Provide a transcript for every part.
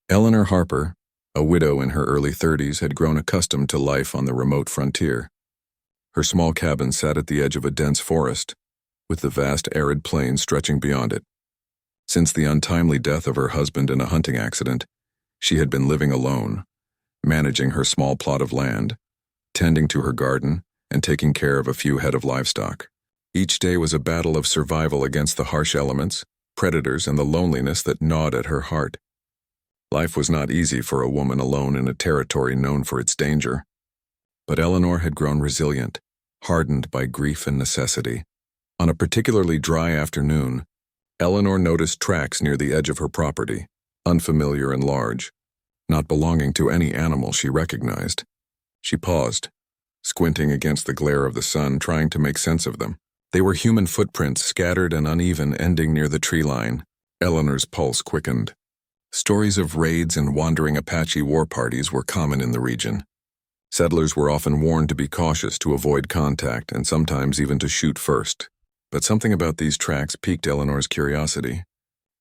Eleanor Harper, a widow in her early 30s, had grown accustomed to life on the remote frontier. Her small cabin sat at the edge of a dense forest, with the vast arid plain stretching beyond it. Since the untimely death of her husband in a hunting accident, she had been living alone, managing her small plot of land, tending to her garden, and taking care of a few head of livestock. Each day was a battle of survival against the harsh elements, predators, and the loneliness that gnawed at her heart. Life was not easy for a woman alone in a territory known for its danger. But Eleanor had grown resilient, hardened by grief and necessity. On a particularly dry afternoon, Eleanor noticed tracks near the edge of her property, unfamiliar and large, not belonging to any animal she recognized. She paused, squinting against the glare of the sun, trying to make sense of them. They were human footprints, scattered and uneven, ending near the tree line. Eleanor's pulse quickened. Stories of raids and wandering Apache war parties were common in the region. Settlers were often warned to be cautious, to avoid contact, and sometimes even to shoot first. But something about these tracks piqued Eleanor's curiosity.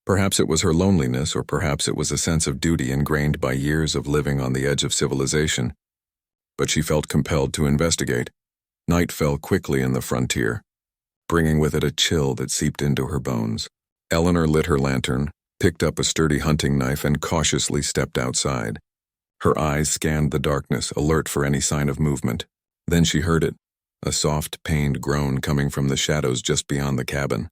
Perhaps it was her loneliness, or perhaps it was a sense of duty ingrained by years of living on the edge of civilization. But she felt compelled to investigate. Night fell quickly in the frontier, bringing with it a chill that seeped into her bones. Eleanor lit her lantern, picked up a sturdy hunting knife, and cautiously stepped outside. Her eyes scanned the darkness, alert for any sign of movement. Then she heard it, a soft, pained groan coming from the shadows just beyond the cabin.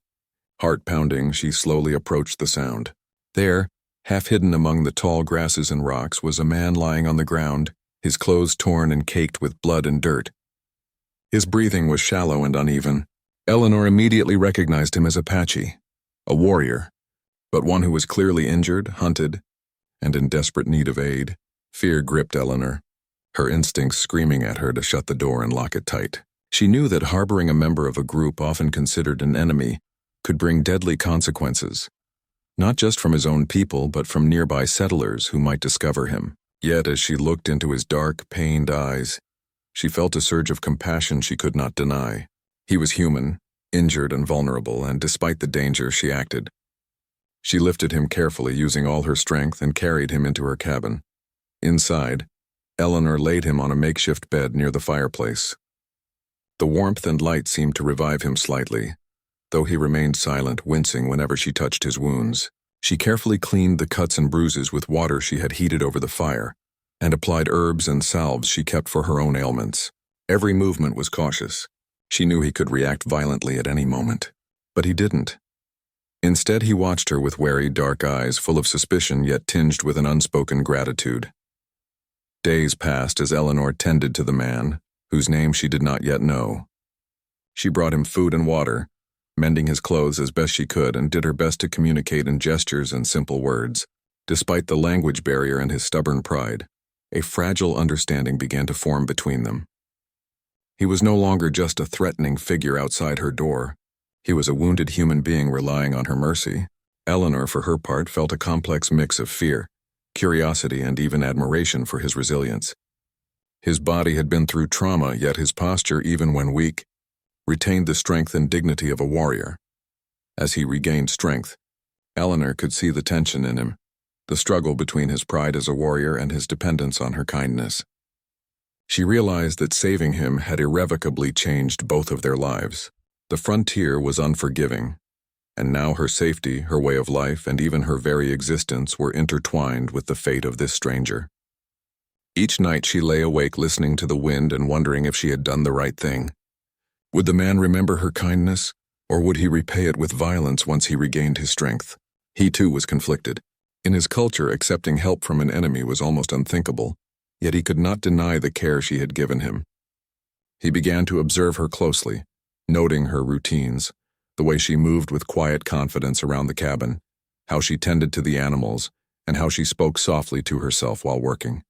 Heart pounding, she slowly approached the sound. There, half hidden among the tall grasses and rocks, was a man lying on the ground, his clothes torn and caked with blood and dirt. His breathing was shallow and uneven. Eleanor immediately recognized him as Apache, a warrior, but one who was clearly injured, hunted, and in desperate need of aid. Fear gripped Eleanor, her instincts screaming at her to shut the door and lock it tight. She knew that harboring a member of a group often considered an enemy could bring deadly consequences, not just from his own people, but from nearby settlers who might discover him. Yet, as she looked into his dark, pained eyes, she felt a surge of compassion she could not deny. He was human, injured and vulnerable, and despite the danger, she acted. She lifted him carefully, using all her strength, and carried him into her cabin. Inside, Eleanor laid him on a makeshift bed near the fireplace. The warmth and light seemed to revive him slightly, though he remained silent, wincing whenever she touched his wounds. She carefully cleaned the cuts and bruises with water she had heated over the fire, and applied herbs and salves she kept for her own ailments. Every movement was cautious. She knew he could react violently at any moment. But he didn't. Instead, he watched her with wary, dark eyes, full of suspicion yet tinged with an unspoken gratitude. Days passed as Eleanor tended to the man, whose name she did not yet know. She brought him food and water, mending his clothes as best she could, and did her best to communicate in gestures and simple words. Despite the language barrier and his stubborn pride, a fragile understanding began to form between them. He was no longer just a threatening figure outside her door. He was a wounded human being relying on her mercy. Eleanor, for her part, felt a complex mix of fear, curiosity, and even admiration for his resilience. His body had been through trauma, yet his posture, even when weak, retained the strength and dignity of a warrior. As he regained strength, Eleanor could see the tension in him, the struggle between his pride as a warrior and his dependence on her kindness. She realized that saving him had irrevocably changed both of their lives. The frontier was unforgiving, and now her safety, her way of life, and even her very existence were intertwined with the fate of this stranger. Each night she lay awake, listening to the wind and wondering if she had done the right thing. Would the man remember her kindness, or would he repay it with violence once he regained his strength? He too was conflicted. In his culture, accepting help from an enemy was almost unthinkable, yet he could not deny the care she had given him. He began to observe her closely, noting her routines, the way she moved with quiet confidence around the cabin, how she tended to the animals, and how she spoke softly to herself while working.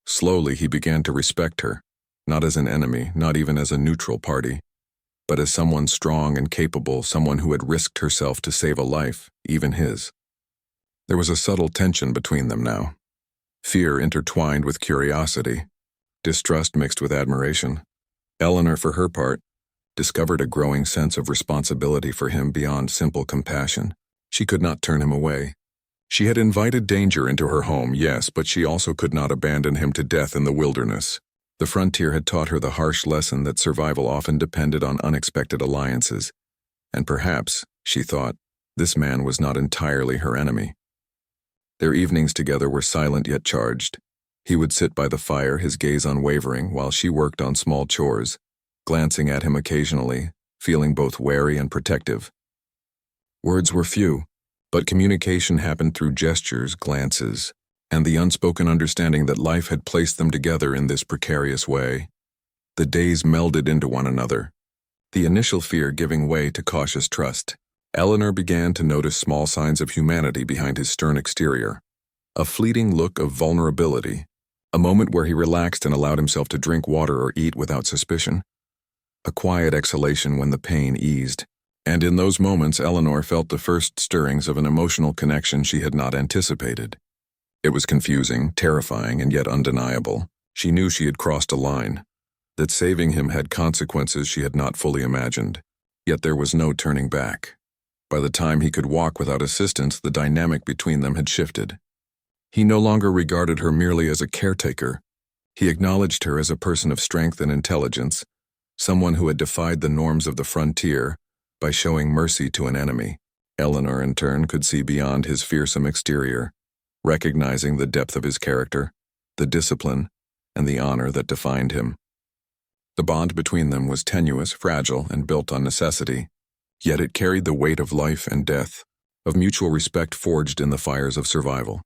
Slowly he began to respect her, not as an enemy, not even as a neutral party, but as someone strong and capable, someone who had risked herself to save a life, even his. There was a subtle tension between them now. Fear intertwined with curiosity, distrust mixed with admiration. Eleanor, for her part, discovered a growing sense of responsibility for him beyond simple compassion. She could not turn him away. She had invited danger into her home, yes, but she also could not abandon him to death in the wilderness. The frontier had taught her the harsh lesson that survival often depended on unexpected alliances. And perhaps, she thought, this man was not entirely her enemy. Their evenings together were silent yet charged. He would sit by the fire, his gaze unwavering, while she worked on small chores, glancing at him occasionally, feeling both wary and protective. Words were few, but communication happened through gestures, glances, and the unspoken understanding that life had placed them together in this precarious way. The days melded into one another, the initial fear giving way to cautious trust. Eleanor began to notice small signs of humanity behind his stern exterior. A fleeting look of vulnerability, a moment where he relaxed and allowed himself to drink water or eat without suspicion. A quiet exhalation when the pain eased. And in those moments, Eleanor felt the first stirrings of an emotional connection she had not anticipated. It was confusing, terrifying, and yet undeniable. She knew she had crossed a line, that saving him had consequences she had not fully imagined. Yet there was no turning back. By the time he could walk without assistance, the dynamic between them had shifted. He no longer regarded her merely as a caretaker. He acknowledged her as a person of strength and intelligence, someone who had defied the norms of the frontier by showing mercy to an enemy. Eleanor, in turn, could see beyond his fearsome exterior, recognizing the depth of his character, the discipline, and the honor that defined him. The bond between them was tenuous, fragile, and built on necessity, yet it carried the weight of life and death, of mutual respect forged in the fires of survival.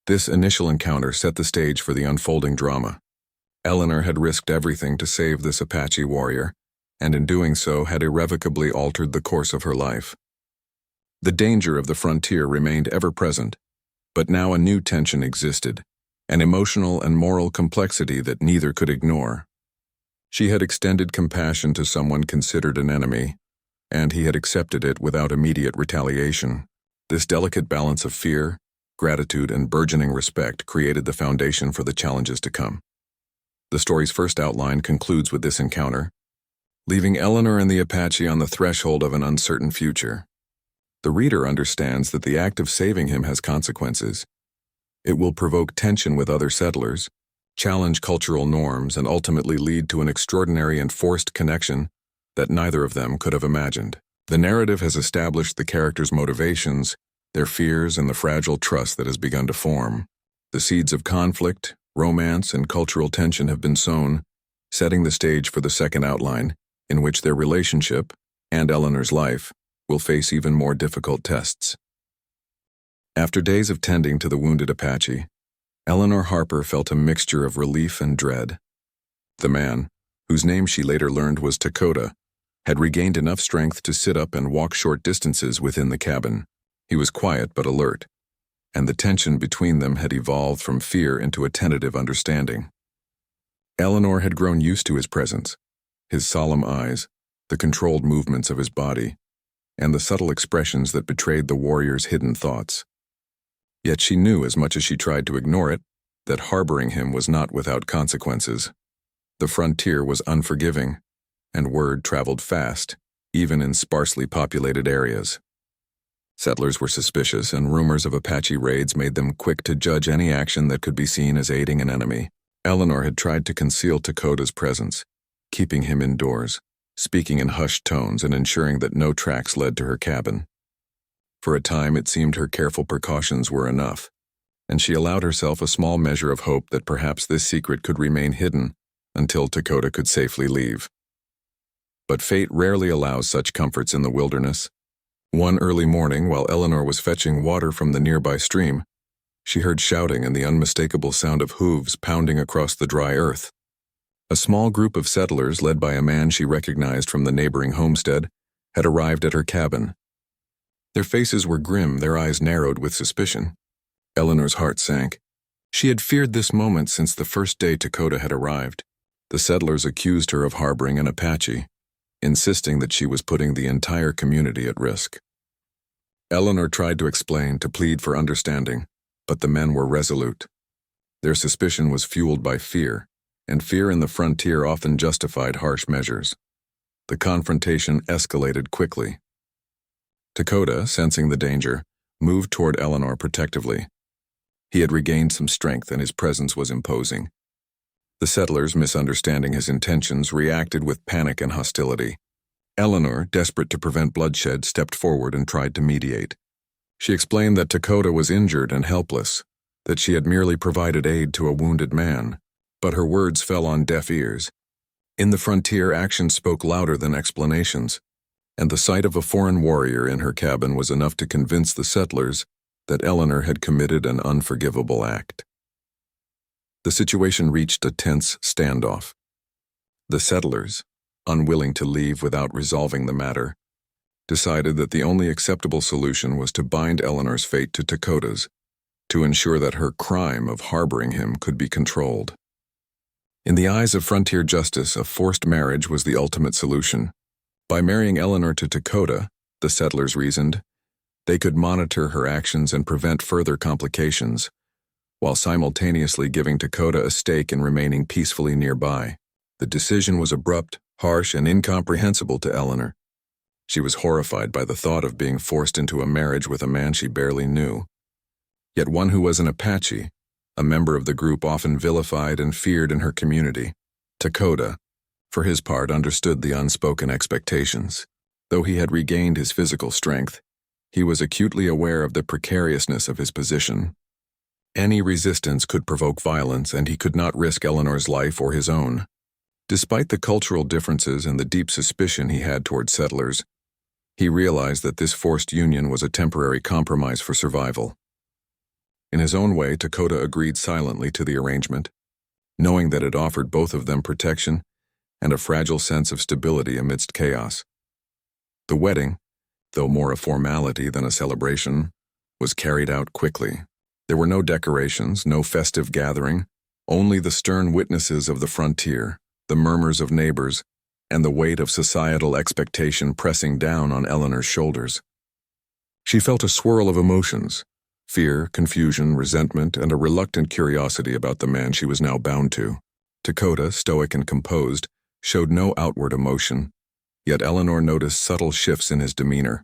This initial encounter set the stage for the unfolding drama. Eleanor had risked everything to save this Apache warrior, and in doing so had irrevocably altered the course of her life. The danger of the frontier remained ever present, but now a new tension existed, an emotional and moral complexity that neither could ignore. She had extended compassion to someone considered an enemy, and he had accepted it without immediate retaliation. This delicate balance of fear, gratitude, and burgeoning respect created the foundation for the challenges to come. The story's first outline concludes with this encounter, leaving Eleanor and the Apache on the threshold of an uncertain future. The reader understands that the act of saving him has consequences. It will provoke tension with other settlers, challenge cultural norms, and ultimately lead to an extraordinary and forced connection that neither of them could have imagined. The narrative has established the characters' motivations, their fears, and the fragile trust that has begun to form. The seeds of conflict, romance, and cultural tension have been sown, setting the stage for the second outline, in which their relationship, and Eleanor's life, will face even more difficult tests. After days of tending to the wounded Apache, Eleanor Harper felt a mixture of relief and dread. The man, whose name she later learned was Dakota, had regained enough strength to sit up and walk short distances within the cabin. He was quiet but alert, and the tension between them had evolved from fear into a tentative understanding. Eleanor had grown used to his presence, his solemn eyes, the controlled movements of his body, and the subtle expressions that betrayed the warrior's hidden thoughts. Yet she knew, as much as she tried to ignore it, that harboring him was not without consequences. The frontier was unforgiving, and word traveled fast, even in sparsely populated areas. Settlers were suspicious, and rumors of Apache raids made them quick to judge any action that could be seen as aiding an enemy. Eleanor had tried to conceal Dakota's presence, keeping him indoors, speaking in hushed tones and ensuring that no tracks led to her cabin. For a time it seemed her careful precautions were enough, and she allowed herself a small measure of hope that perhaps this secret could remain hidden until Dakota could safely leave. But fate rarely allows such comforts in the wilderness. One early morning, while Eleanor was fetching water from the nearby stream, she heard shouting and the unmistakable sound of hooves pounding across the dry earth. A small group of settlers, led by a man she recognized from the neighboring homestead, had arrived at her cabin. Their faces were grim, their eyes narrowed with suspicion. Eleanor's heart sank. She had feared this moment since the first day Dakota had arrived. The settlers accused her of harboring an Apache, insisting that she was putting the entire community at risk. Eleanor tried to explain, to plead for understanding, but the men were resolute. Their suspicion was fueled by fear, and fear in the frontier often justified harsh measures. The confrontation escalated quickly. Dakota, sensing the danger, moved toward Eleanor protectively. He had regained some strength and his presence was imposing. The settlers, misunderstanding his intentions, reacted with panic and hostility. Eleanor, desperate to prevent bloodshed, stepped forward and tried to mediate. She explained that Dakota was injured and helpless, that she had merely provided aid to a wounded man, but her words fell on deaf ears. In the frontier, actions spoke louder than explanations, and the sight of a foreign warrior in her cabin was enough to convince the settlers that Eleanor had committed an unforgivable act. The situation reached a tense standoff. The settlers, unwilling to leave without resolving the matter, decided that the only acceptable solution was to bind Eleanor's fate to Dakota's, to ensure that her crime of harboring him could be controlled. In the eyes of frontier justice, a forced marriage was the ultimate solution. By marrying Eleanor to Dakota, the settlers reasoned, they could monitor her actions and prevent further complications, while simultaneously giving Dakota a stake in remaining peacefully nearby. The decision was abrupt, harsh, and incomprehensible to Eleanor. She was horrified by the thought of being forced into a marriage with a man she barely knew, yet one who was an Apache, a member of the group often vilified and feared in her community. Dakota, for his part, understood the unspoken expectations. Though he had regained his physical strength, he was acutely aware of the precariousness of his position. Any resistance could provoke violence, and he could not risk Eleanor's life or his own. Despite the cultural differences and the deep suspicion he had toward settlers, he realized that this forced union was a temporary compromise for survival. In his own way, Dakota agreed silently to the arrangement, knowing that it offered both of them protection and a fragile sense of stability amidst chaos. The wedding, though more a formality than a celebration, was carried out quickly. There were no decorations, no festive gathering, only the stern witnesses of the frontier, the murmurs of neighbors, and the weight of societal expectation pressing down on Eleanor's shoulders. She felt a swirl of emotions: fear, confusion, resentment, and a reluctant curiosity about the man she was now bound to. Dakota, stoic and composed, showed no outward emotion, yet Eleanor noticed subtle shifts in his demeanor,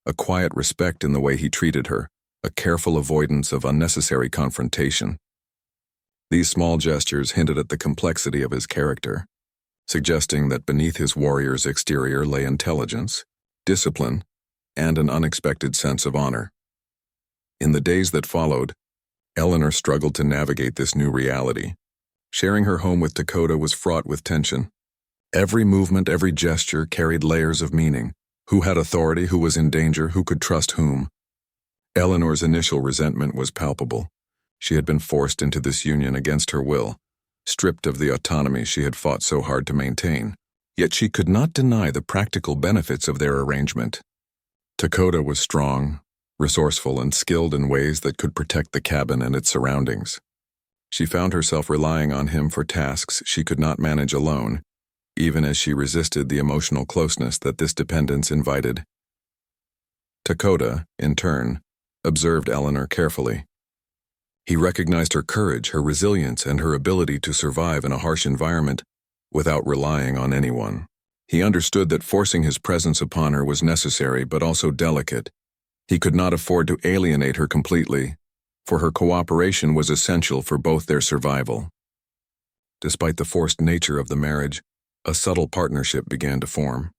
a quiet respect in the way he treated her, a careful avoidance of unnecessary confrontation. These small gestures hinted at the complexity of his character, suggesting that beneath his warrior's exterior lay intelligence, discipline, and an unexpected sense of honor. In the days that followed, Eleanor struggled to navigate this new reality. Sharing her home with Dakota was fraught with tension. Every movement, every gesture carried layers of meaning. Who had authority, who was in danger, who could trust whom? Eleanor's initial resentment was palpable. She had been forced into this union against her will, stripped of the autonomy she had fought so hard to maintain. Yet she could not deny the practical benefits of their arrangement. Dakota was strong, resourceful, and skilled in ways that could protect the cabin and its surroundings. She found herself relying on him for tasks she could not manage alone, even as she resisted the emotional closeness that this dependence invited. Dakota, in turn, observed Eleanor carefully. He recognized her courage, her resilience, and her ability to survive in a harsh environment without relying on anyone. He understood that forcing his presence upon her was necessary but also delicate. He could not afford to alienate her completely, for her cooperation was essential for both their survival. Despite the forced nature of the marriage, a subtle partnership began to form.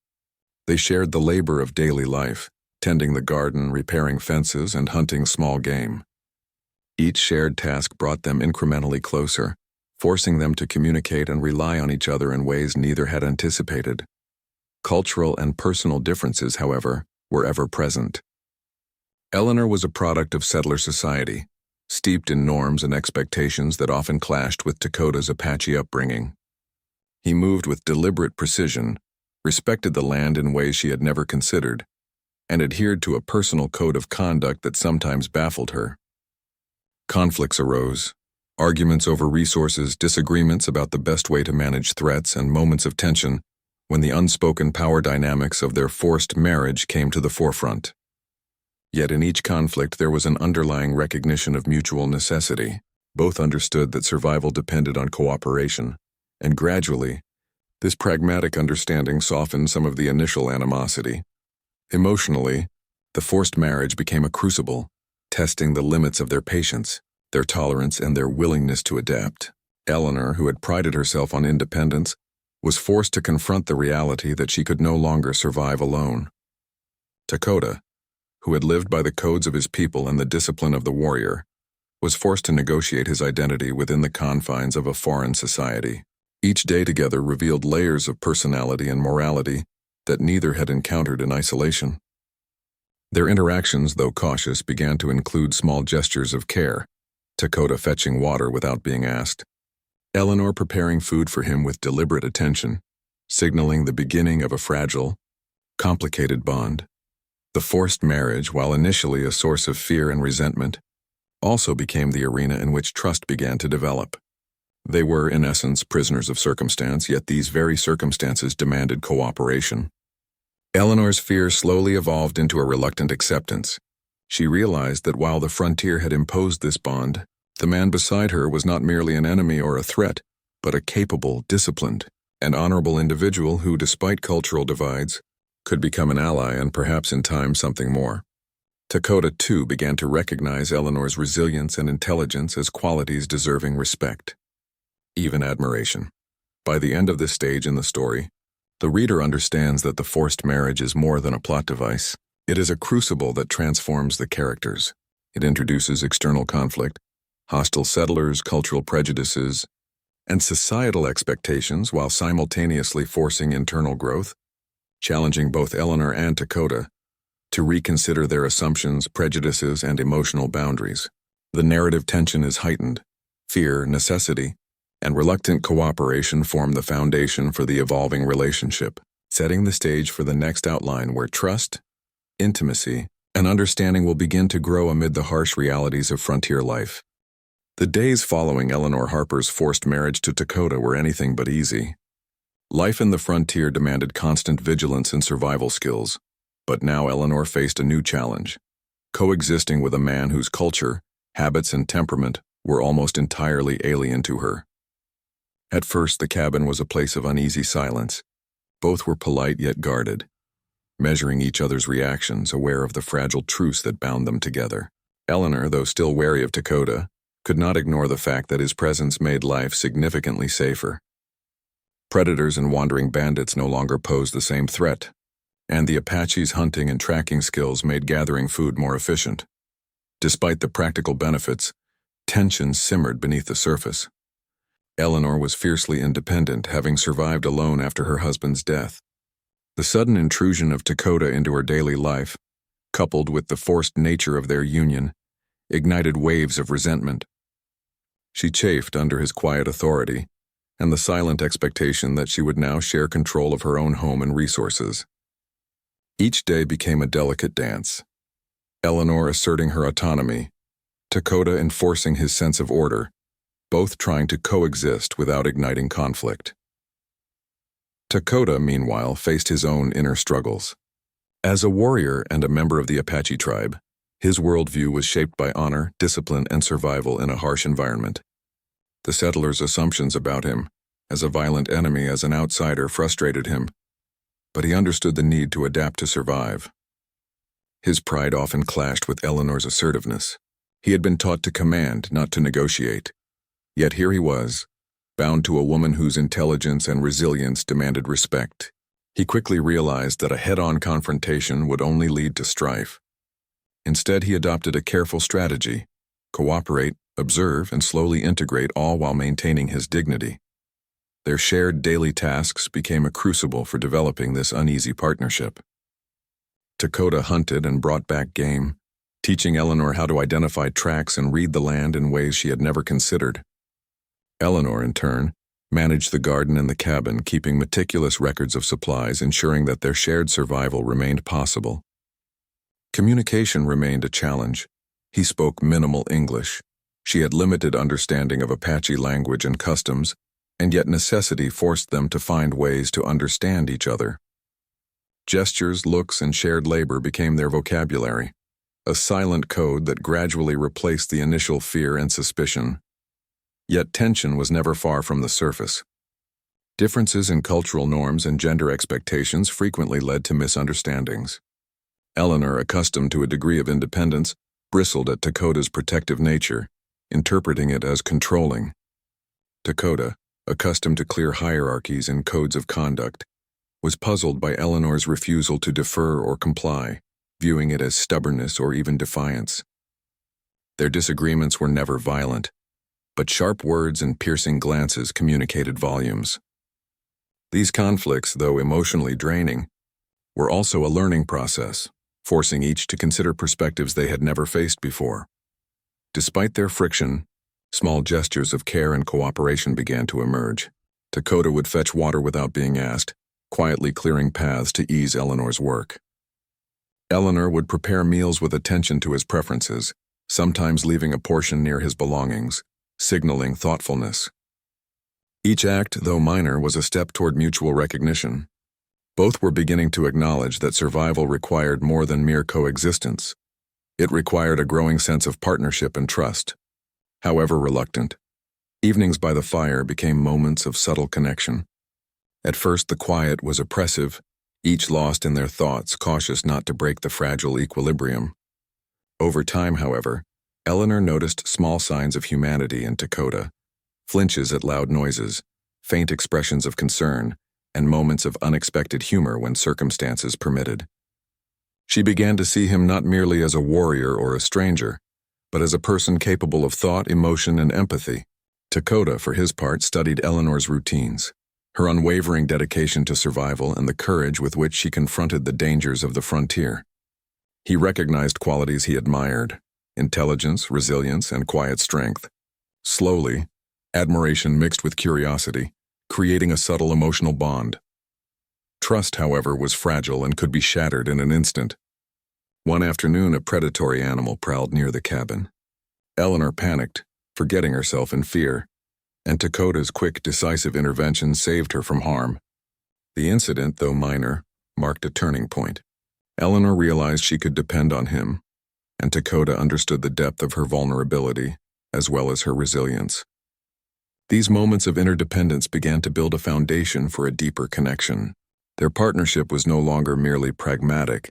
They shared the labor of daily life, tending the garden, repairing fences, and hunting small game. Each shared task brought them incrementally closer, forcing them to communicate and rely on each other in ways neither had anticipated. Cultural and personal differences, however, were ever present. Eleanor was a product of settler society, steeped in norms and expectations that often clashed with Dakota's Apache upbringing. He moved with deliberate precision, respected the land in ways she had never considered, and adhered to a personal code of conduct that sometimes baffled her. Conflicts arose, arguments over resources, disagreements about the best way to manage threats, and moments of tension when the unspoken power dynamics of their forced marriage came to the forefront. Yet in each conflict there was an underlying recognition of mutual necessity. Both understood that survival depended on cooperation, and gradually, this pragmatic understanding softened some of the initial animosity. Emotionally, the forced marriage became a crucible, testing the limits of their patience, their tolerance, and their willingness to adapt. Eleanor, who had prided herself on independence, was forced to confront the reality that she could no longer survive alone. Dakota, who had lived by the codes of his people and the discipline of the warrior, was forced to negotiate his identity within the confines of a foreign society. Each day together revealed layers of personality and morality that neither had encountered in isolation. Their interactions, though cautious, began to include small gestures of care, Dakota fetching water without being asked, Eleanor preparing food for him with deliberate attention, signaling the beginning of a fragile, complicated bond. The forced marriage, while initially a source of fear and resentment, also became the arena in which trust began to develop. They were, in essence, prisoners of circumstance, yet these very circumstances demanded cooperation. Eleanor's fear slowly evolved into a reluctant acceptance. She realized that while the frontier had imposed this bond, the man beside her was not merely an enemy or a threat, but a capable, disciplined, and honorable individual who, despite cultural divides, could become an ally and perhaps in time something more. Dakota, too, began to recognize Eleanor's resilience and intelligence as qualities deserving respect, even admiration. By the end of this stage in the story, the reader understands that the forced marriage is more than a plot device. It is a crucible that transforms the characters. It introduces external conflict, hostile settlers, cultural prejudices, and societal expectations while simultaneously forcing internal growth, challenging both Eleanor and Dakota to reconsider their assumptions, prejudices, and emotional boundaries. The narrative tension is heightened. Fear, necessity, and reluctant cooperation form the foundation for the evolving relationship, setting the stage for the next outline where trust, intimacy, and understanding will begin to grow amid the harsh realities of frontier life. The days following Eleanor Harper's forced marriage to Dakota were anything but easy. Life in the frontier demanded constant vigilance and survival skills, but now Eleanor faced a new challenge, coexisting with a man whose culture, habits, and temperament were almost entirely alien to her. At first, the cabin was a place of uneasy silence. Both were polite yet guarded, measuring each other's reactions, aware of the fragile truce that bound them together. Eleanor, though still wary of Dakota, could not ignore the fact that his presence made life significantly safer. Predators and wandering bandits no longer posed the same threat, and the Apache's hunting and tracking skills made gathering food more efficient. Despite the practical benefits, tension simmered beneath the surface. Eleanor was fiercely independent, having survived alone after her husband's death. The sudden intrusion of Dakota into her daily life, coupled with the forced nature of their union, ignited waves of resentment. She chafed under his quiet authority and the silent expectation that she would now share control of her own home and resources. Each day became a delicate dance, Eleanor asserting her autonomy, Dakota enforcing his sense of order, both trying to coexist without igniting conflict. Dakota, meanwhile, faced his own inner struggles. As a warrior and a member of the Apache tribe, his worldview was shaped by honor, discipline, and survival in a harsh environment. The settlers' assumptions about him, as a violent enemy, as an outsider, frustrated him, but he understood the need to adapt to survive. His pride often clashed with Eleanor's assertiveness. He had been taught to command, not to negotiate. Yet here he was, bound to a woman whose intelligence and resilience demanded respect. He quickly realized that a head-on confrontation would only lead to strife. Instead, he adopted a careful strategy: cooperate, observe, and slowly integrate, all while maintaining his dignity. Their shared daily tasks became a crucible for developing this uneasy partnership. Dakota hunted and brought back game, teaching Eleanor how to identify tracks and read the land in ways she had never considered. Eleanor, in turn, managed the garden and the cabin, keeping meticulous records of supplies, ensuring that their shared survival remained possible. Communication remained a challenge. He spoke minimal English. She had limited understanding of Apache language and customs, and yet necessity forced them to find ways to understand each other. Gestures, looks, and shared labor became their vocabulary, a silent code that gradually replaced the initial fear and suspicion. Yet tension was never far from the surface. Differences in cultural norms and gender expectations frequently led to misunderstandings. Eleanor, accustomed to a degree of independence, bristled at Dakota's protective nature, interpreting it as controlling. Dakota, accustomed to clear hierarchies and codes of conduct, was puzzled by Eleanor's refusal to defer or comply, viewing it as stubbornness or even defiance. Their disagreements were never violent, but sharp words and piercing glances communicated volumes. These conflicts, though emotionally draining, were also a learning process, forcing each to consider perspectives they had never faced before. Despite their friction, small gestures of care and cooperation began to emerge. Dakota would fetch water without being asked, quietly clearing paths to ease Eleanor's work. Eleanor would prepare meals with attention to his preferences, sometimes leaving a portion near his belongings, signaling thoughtfulness. Each act, though minor, was a step toward mutual recognition. Both were beginning to acknowledge that survival required more than mere coexistence. It required a growing sense of partnership and trust. However reluctant, evenings by the fire became moments of subtle connection. At first the quiet was oppressive, each lost in their thoughts, cautious not to break the fragile equilibrium. Over time, however, Eleanor noticed small signs of humanity in Dakota, flinches at loud noises, faint expressions of concern, and moments of unexpected humor when circumstances permitted. She began to see him not merely as a warrior or a stranger, but as a person capable of thought, emotion, and empathy. Dakota, for his part, studied Eleanor's routines, her unwavering dedication to survival and the courage with which she confronted the dangers of the frontier. He recognized qualities he admired: intelligence, resilience, and quiet strength. Slowly, admiration mixed with curiosity, creating a subtle emotional bond. Trust, however, was fragile and could be shattered in an instant. One afternoon, a predatory animal prowled near the cabin. Eleanor panicked, forgetting herself in fear, and Dakota's quick, decisive intervention saved her from harm. The incident, though minor, marked a turning point. Eleanor realized she could depend on him, and Dakota understood the depth of her vulnerability, as well as her resilience. These moments of interdependence began to build a foundation for a deeper connection. Their partnership was no longer merely pragmatic.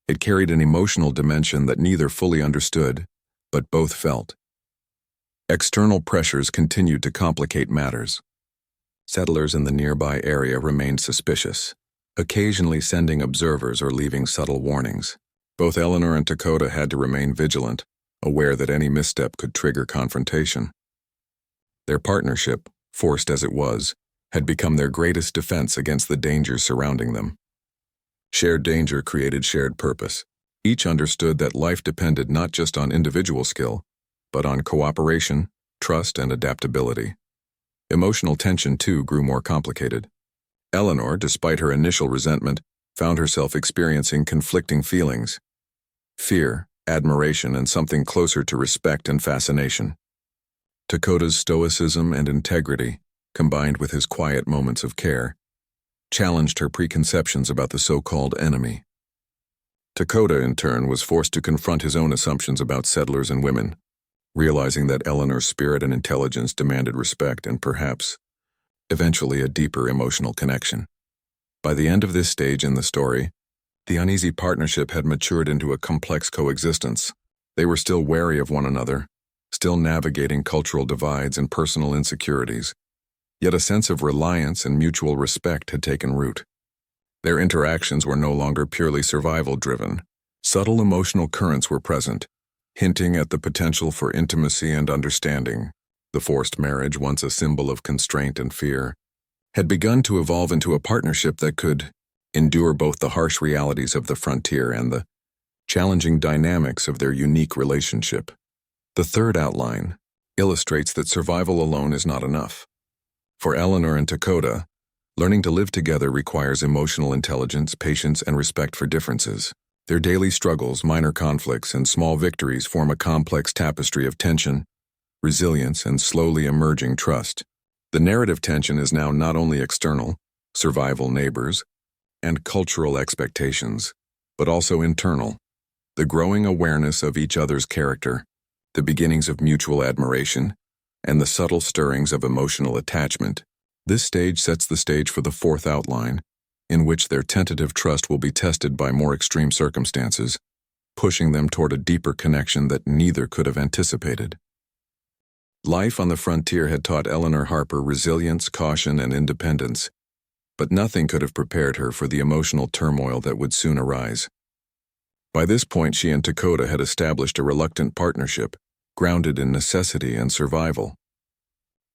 It carried an emotional dimension that neither fully understood, but both felt. External pressures continued to complicate matters. Settlers in the nearby area remained suspicious, occasionally sending observers or leaving subtle warnings. Both Eleanor and Dakota had to remain vigilant, aware that any misstep could trigger confrontation. Their partnership, forced as it was, had become their greatest defense against the dangers surrounding them. Shared danger created shared purpose. Each understood that life depended not just on individual skill, but on cooperation, trust, and adaptability. Emotional tension, too, grew more complicated. Eleanor, despite her initial resentment, found herself experiencing conflicting feelings: fear, admiration, and something closer to respect and fascination. Dakota's stoicism and integrity, combined with his quiet moments of care, challenged her preconceptions about the so-called enemy. Dakota, in turn, was forced to confront his own assumptions about settlers and women, realizing that Eleanor's spirit and intelligence demanded respect and perhaps, eventually, a deeper emotional connection. By the end of this stage in the story, the uneasy partnership had matured into a complex coexistence. They were still wary of one another, still navigating cultural divides and personal insecurities, yet a sense of reliance and mutual respect had taken root. Their interactions were no longer purely survival-driven. Subtle emotional currents were present, hinting at the potential for intimacy and understanding. The forced marriage, once a symbol of constraint and fear, had begun to evolve into a partnership that could endure both the harsh realities of the frontier and the challenging dynamics of their unique relationship. The third outline illustrates that survival alone is not enough. For Eleanor and Dakota, learning to live together requires emotional intelligence, patience, and respect for differences. Their daily struggles, minor conflicts, and small victories form a complex tapestry of tension, resilience, and slowly emerging trust. The narrative tension is now not only external, survival, neighbors, and cultural expectations, but also internal, the growing awareness of each other's character, the beginnings of mutual admiration, and the subtle stirrings of emotional attachment. This stage sets the stage for the fourth outline, in which their tentative trust will be tested by more extreme circumstances. pushing them toward a deeper connection that neither could have anticipated. Life on the frontier had taught Eleanor Harper resilience, caution, and independence, but nothing could have prepared her for the emotional turmoil that would soon arise. By this point, she and Dakota had established a reluctant partnership, grounded in necessity and survival.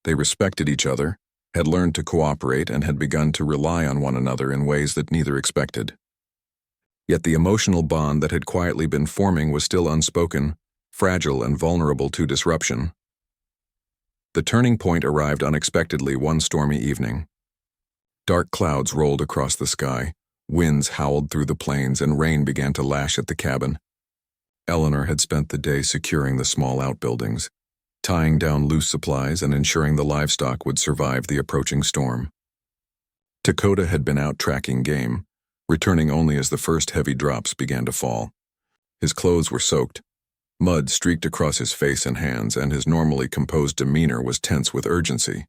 They respected each other, had learned to cooperate, and had begun to rely on one another in ways that neither expected. Yet the emotional bond that had quietly been forming was still unspoken, fragile, and vulnerable to disruption. The turning point arrived unexpectedly one stormy evening. Dark clouds rolled across the sky, winds howled through the plains, and rain began to lash at the cabin. Eleanor had spent the day securing the small outbuildings, tying down loose supplies and ensuring the livestock would survive the approaching storm. Dakota had been out tracking game, returning only as the first heavy drops began to fall. His clothes were soaked, mud streaked across his face and hands, and his normally composed demeanor was tense with urgency.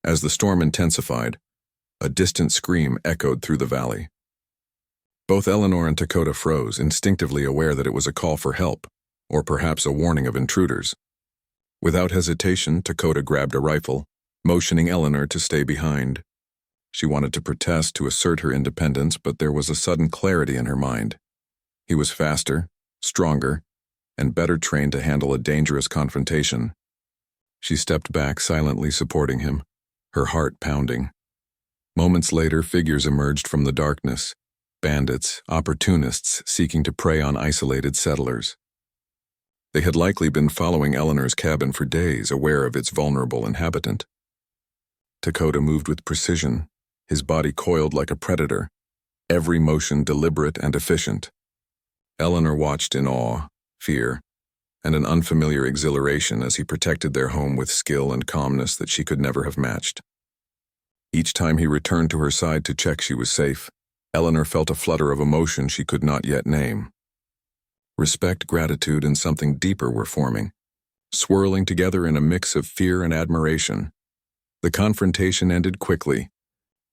As the storm intensified, a distant scream echoed through the valley. Both Eleanor and Dakota froze, instinctively aware that it was a call for help, or perhaps a warning of intruders. Without hesitation, Dakota grabbed a rifle, motioning Eleanor to stay behind. She wanted to protest, to assert her independence, but there was a sudden clarity in her mind. He was faster, stronger, and better trained to handle a dangerous confrontation. She stepped back, silently supporting him, her heart pounding. Moments later, figures emerged from the darkness, bandits, opportunists seeking to prey on isolated settlers. They had likely been following Eleanor's cabin for days, aware of its vulnerable inhabitant. Dakota moved with precision, his body coiled like a predator, every motion deliberate and efficient. Eleanor watched in awe, fear, and an unfamiliar exhilaration as he protected their home with skill and calmness that she could never have matched. Each time he returned to her side to check she was safe, Eleanor felt a flutter of emotion she could not yet name. Respect, gratitude, and something deeper were forming, swirling together in a mix of fear and admiration. The confrontation ended quickly,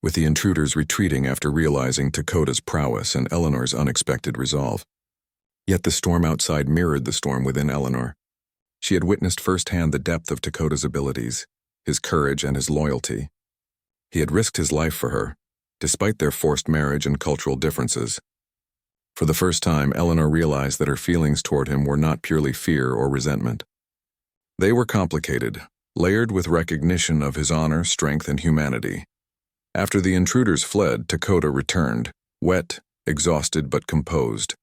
with the intruders retreating after realizing Dakota's prowess and Eleanor's unexpected resolve. Yet the storm outside mirrored the storm within Eleanor. She had witnessed firsthand the depth of Dakota's abilities, his courage, and his loyalty. He had risked his life for her, despite their forced marriage and cultural differences. For the first time, Eleanor realized that her feelings toward him were not purely fear or resentment. They were complicated, layered with recognition of his honor, strength, and humanity. After the intruders fled, Dakota returned, wet, exhausted, but composed.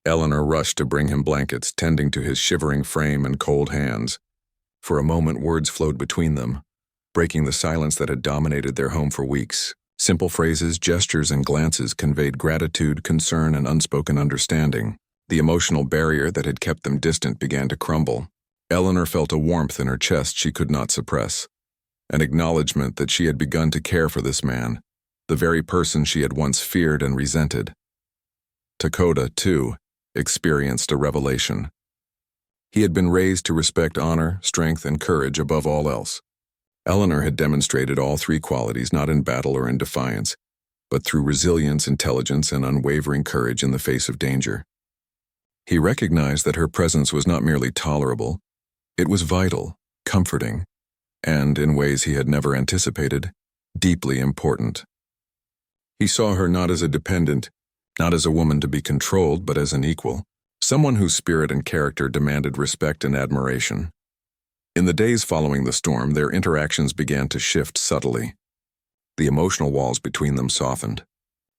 Eleanor rushed to bring him blankets, tending to his shivering frame and cold hands. For a moment, words flowed between them, breaking the silence that had dominated their home for weeks. Simple phrases, gestures, and glances conveyed gratitude, concern, and unspoken understanding. The emotional barrier that had kept them distant began to crumble. Eleanor felt a warmth in her chest she could not suppress, an acknowledgement that she had begun to care for this man, the very person she had once feared and resented. Dakota, too, experienced a revelation. He had been raised to respect honor, strength, and courage above all else. Eleanor had demonstrated all three qualities not in battle or in defiance, but through resilience, intelligence, and unwavering courage in the face of danger. He recognized that her presence was not merely tolerable, it was vital, comforting, and, in ways he had never anticipated, deeply important. He saw her not as a dependent, not as a woman to be controlled, but as an equal, someone whose spirit and character demanded respect and admiration. In the days following the storm, their interactions began to shift subtly. The emotional walls between them softened.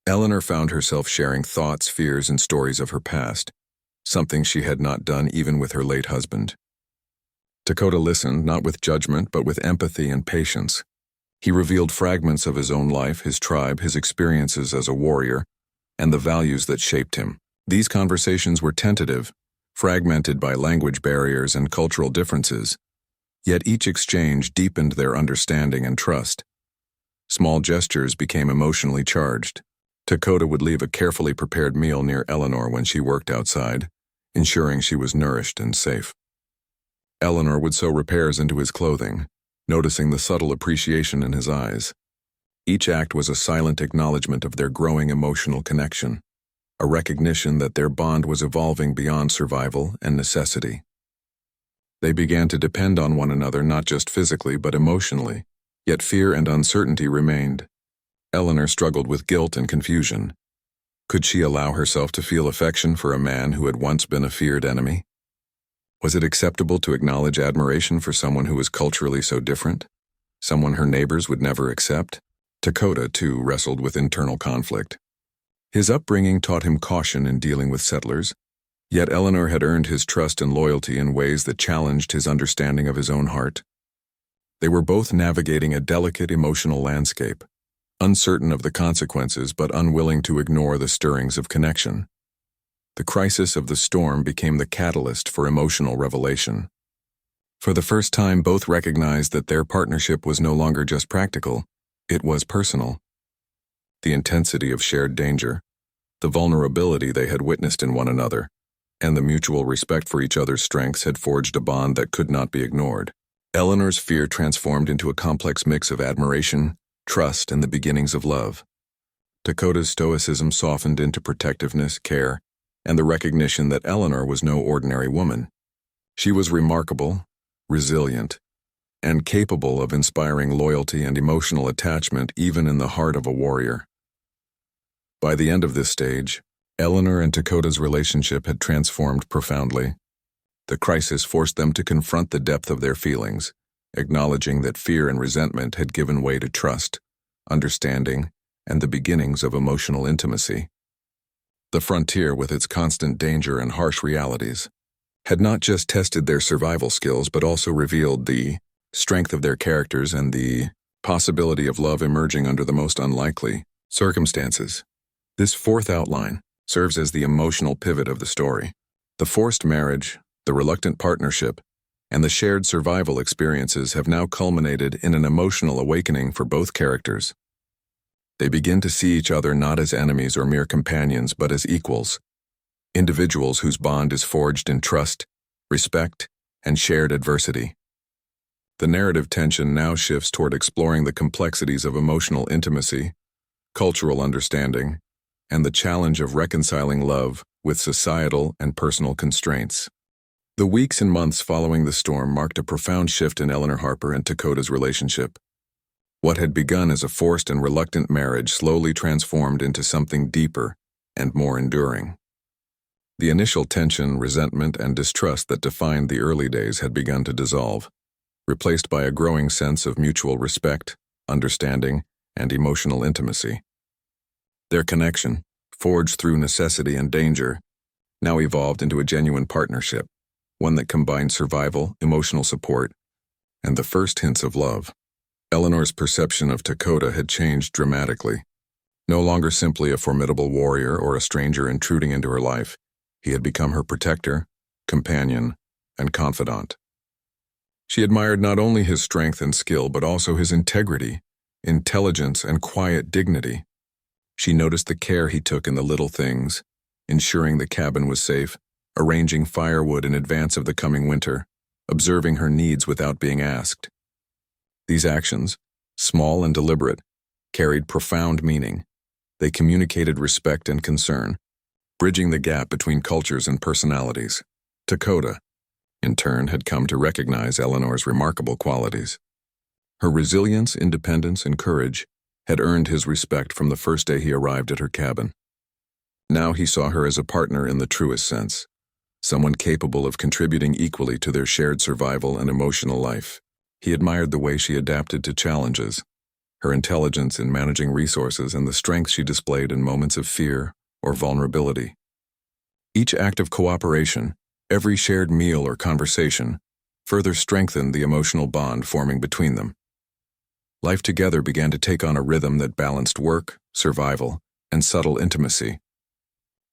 Eleanor found herself sharing thoughts, fears, and stories of her past, something she had not done even with her late husband. Dakota listened, not with judgment, but with empathy and patience. He revealed fragments of his own life, his tribe, his experiences as a warrior, and the values that shaped him. These conversations were tentative, fragmented by language barriers and cultural differences, yet each exchange deepened their understanding and trust. Small gestures became emotionally charged. Dakota would leave a carefully prepared meal near Eleanor when she worked outside, ensuring she was nourished and safe. Eleanor would sew repairs into his clothing, noticing the subtle appreciation in his eyes. Each act was a silent acknowledgement of their growing emotional connection. a recognition that their bond was evolving beyond survival and necessity. They began to depend on one another not just physically but emotionally, yet fear and uncertainty remained. Eleanor struggled with guilt and confusion. Could she allow herself to feel affection for a man who had once been a feared enemy? Was it acceptable to acknowledge admiration for someone who was culturally so different? Someone her neighbors would never accept? Dakota, too, wrestled with internal conflict. His upbringing taught him caution in dealing with settlers, yet Eleanor had earned his trust and loyalty in ways that challenged his understanding of his own heart. They were both navigating a delicate emotional landscape, uncertain of the consequences but unwilling to ignore the stirrings of connection. The crisis of the storm became the catalyst for emotional revelation. For the first time, both recognized that their partnership was no longer just practical, it was personal. The intensity of shared danger, the vulnerability they had witnessed in one another, and the mutual respect for each other's strengths had forged a bond that could not be ignored. Eleanor's fear transformed into a complex mix of admiration, trust, and the beginnings of love. Dakota's stoicism softened into protectiveness, care, and the recognition that Eleanor was no ordinary woman. She was remarkable, resilient, and capable of inspiring loyalty and emotional attachment even in the heart of a warrior. By the end of this stage, Eleanor and Dakota's relationship had transformed profoundly. The crisis forced them to confront the depth of their feelings, acknowledging that fear and resentment had given way to trust, understanding, and the beginnings of emotional intimacy. The frontier, with its constant danger and harsh realities, had not just tested their survival skills but also revealed the strength of their characters and the possibility of love emerging under the most unlikely circumstances. This fourth outline serves as the emotional pivot of the story. The forced marriage, the reluctant partnership, and the shared survival experiences have now culminated in an emotional awakening for both characters. They begin to see each other not as enemies or mere companions but as equals, individuals whose bond is forged in trust, respect, and shared adversity. The narrative tension now shifts toward exploring the complexities of emotional intimacy, cultural understanding, and the challenge of reconciling love with societal and personal constraints. The weeks and months following the storm marked a profound shift in Eleanor Harper and Dakota's relationship. What had begun as a forced and reluctant marriage slowly transformed into something deeper and more enduring. The initial tension, resentment, and distrust that defined the early days had begun to dissolve, replaced by a growing sense of mutual respect, understanding, and emotional intimacy. Their connection, forged through necessity and danger, now evolved into a genuine partnership, one that combined survival, emotional support, and the first hints of love. Eleanor's perception of Dakota had changed dramatically. No longer simply a formidable warrior or a stranger intruding into her life, he had become her protector, companion, and confidant. She admired not only his strength and skill but also his integrity, intelligence, and quiet dignity. She noticed the care he took in the little things, ensuring the cabin was safe, arranging firewood in advance of the coming winter, observing her needs without being asked. These actions, small and deliberate, carried profound meaning. They communicated respect and concern, bridging the gap between cultures and personalities. Dakota, in turn, had come to recognize Eleanor's remarkable qualities. Her resilience, independence, and courage had earned his respect from the first day he arrived at her cabin. Now he saw her as a partner in the truest sense, someone capable of contributing equally to their shared survival and emotional life. He admired the way she adapted to challenges, her intelligence in managing resources, and the strength she displayed in moments of fear or vulnerability. Each act of cooperation, every shared meal or conversation, further strengthened the emotional bond forming between them. Life together began to take on a rhythm that balanced work, survival, and subtle intimacy.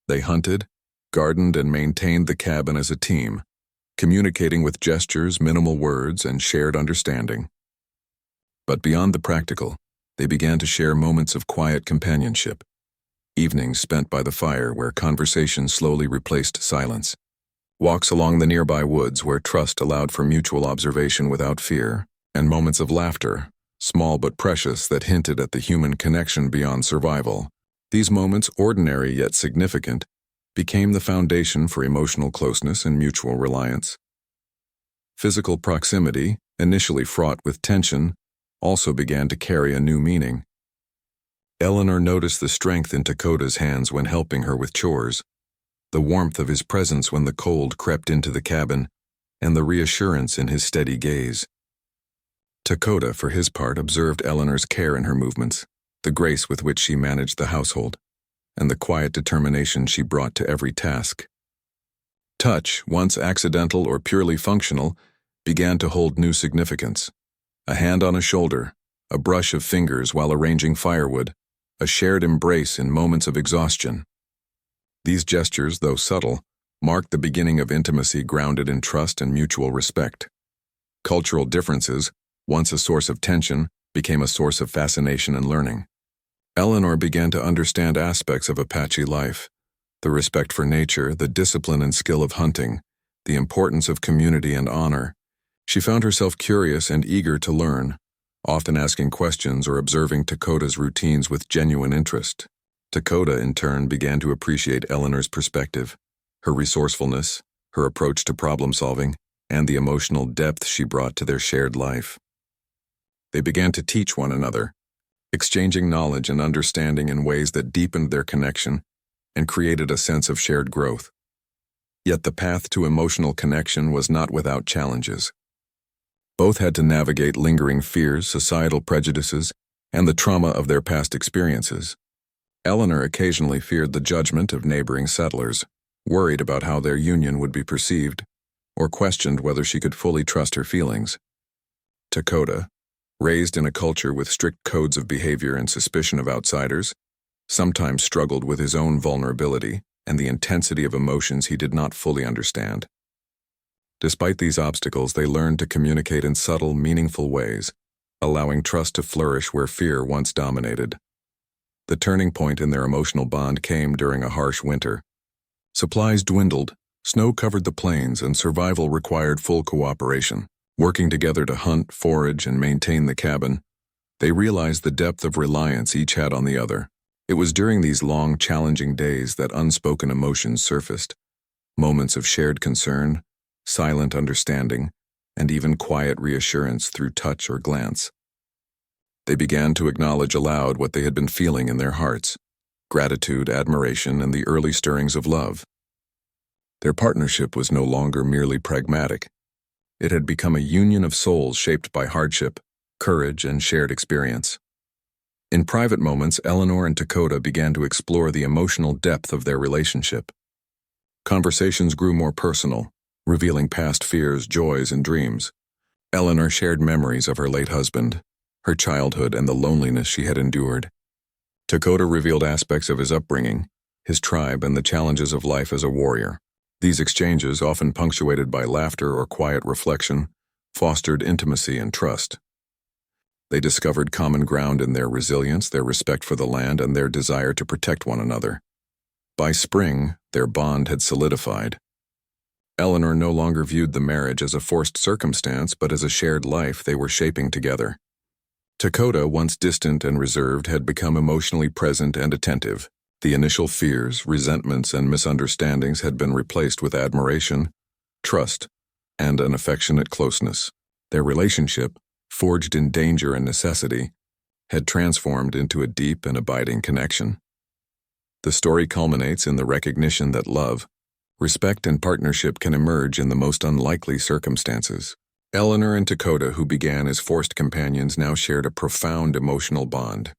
They hunted, gardened, and maintained the cabin as a team, communicating with gestures, minimal words, and shared understanding. But beyond the practical, they began to share moments of quiet companionship, evenings spent by the fire where conversation slowly replaced silence, walks along the nearby woods where trust allowed for mutual observation without fear, and moments of laughter, small but precious, that hinted at the human connection beyond survival. These moments, ordinary yet significant, became the foundation for emotional closeness and mutual reliance. Physical proximity, initially fraught with tension, also began to carry a new meaning. Eleanor noticed the strength in Dakota's hands when helping her with chores, the warmth of his presence when the cold crept into the cabin, and the reassurance in his steady gaze. Dakota, for his part, observed Eleanor's care in her movements, the grace with which she managed the household, and the quiet determination she brought to every task. Touch, once accidental or purely functional, began to hold new significance. A hand on a shoulder, a brush of fingers while arranging firewood, a shared embrace in moments of exhaustion. These gestures, though subtle, marked the beginning of intimacy grounded in trust and mutual respect. Cultural differences, once a source of tension, became a source of fascination and learning. Eleanor began to understand aspects of Apache life, the respect for nature, the discipline and skill of hunting, the importance of community and honor. She found herself curious and eager to learn, often asking questions or observing Dakota's routines with genuine interest. Dakota, in turn, began to appreciate Eleanor's perspective, her resourcefulness, her approach to problem-solving, and the emotional depth she brought to their shared life. They began to teach one another, exchanging knowledge and understanding in ways that deepened their connection and created a sense of shared growth. Yet the path to emotional connection was not without challenges. Both had to navigate lingering fears, societal prejudices, and the trauma of their past experiences. Eleanor occasionally feared the judgment of neighboring settlers, worried about how their union would be perceived, or questioned whether she could fully trust her feelings. Dakota, raised in a culture with strict codes of behavior and suspicion of outsiders, sometimes struggled with his own vulnerability and the intensity of emotions he did not fully understand. Despite these obstacles, they learned to communicate in subtle, meaningful ways, allowing trust to flourish where fear once dominated. The turning point in their emotional bond came during a harsh winter. Supplies dwindled, snow covered the plains, and survival required full cooperation. Working together to hunt, forage, and maintain the cabin, they realized the depth of reliance each had on the other. It was during these long, challenging days that unspoken emotions surfaced, moments of shared concern, silent understanding, and even quiet reassurance through touch or glance. They began to acknowledge aloud what they had been feeling in their hearts: gratitude, admiration, and the early stirrings of love. Their partnership was no longer merely pragmatic. It had become a union of souls shaped by hardship, courage, and shared experience. In private moments, Eleanor and Dakota began to explore the emotional depth of their relationship. Conversations grew more personal, revealing past fears, joys, and dreams. Eleanor shared memories of her late husband, her childhood, and the loneliness she had endured. Dakota revealed aspects of his upbringing, his tribe, and the challenges of life as a warrior. These exchanges, often punctuated by laughter or quiet reflection, fostered intimacy and trust. They discovered common ground in their resilience, their respect for the land, and their desire to protect one another. By spring, their bond had solidified. Eleanor no longer viewed the marriage as a forced circumstance, but as a shared life they were shaping together. Dakota, once distant and reserved, had become emotionally present and attentive. The initial fears, resentments, and misunderstandings had been replaced with admiration, trust, and an affectionate closeness. Their relationship, forged in danger and necessity, had transformed into a deep and abiding connection. The story culminates in the recognition that love, respect, and partnership can emerge in the most unlikely circumstances. Eleanor and Dakota, who began as forced companions, now shared a profound emotional bond.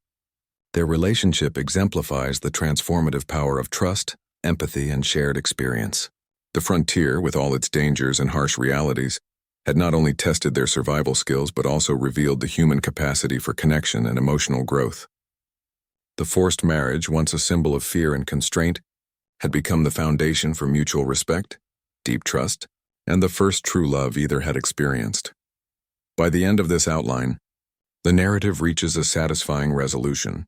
Their relationship exemplifies the transformative power of trust, empathy, and shared experience. The frontier, with all its dangers and harsh realities, had not only tested their survival skills but also revealed the human capacity for connection and emotional growth. The forced marriage, once a symbol of fear and constraint, had become the foundation for mutual respect, deep trust, and the first true love either had experienced. By the end of this outline, the narrative reaches a satisfying resolution.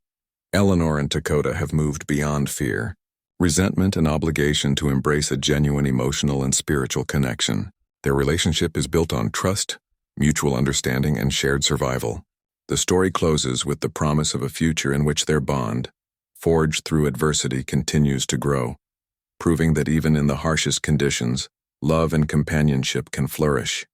Eleanor and Dakota have moved beyond fear, resentment, and obligation to embrace a genuine emotional and spiritual connection. Their relationship is built on trust, mutual understanding, and shared survival. The story closes with the promise of a future in which their bond, forged through adversity continues to grow, proving that even in the harshest conditions, love and companionship can flourish.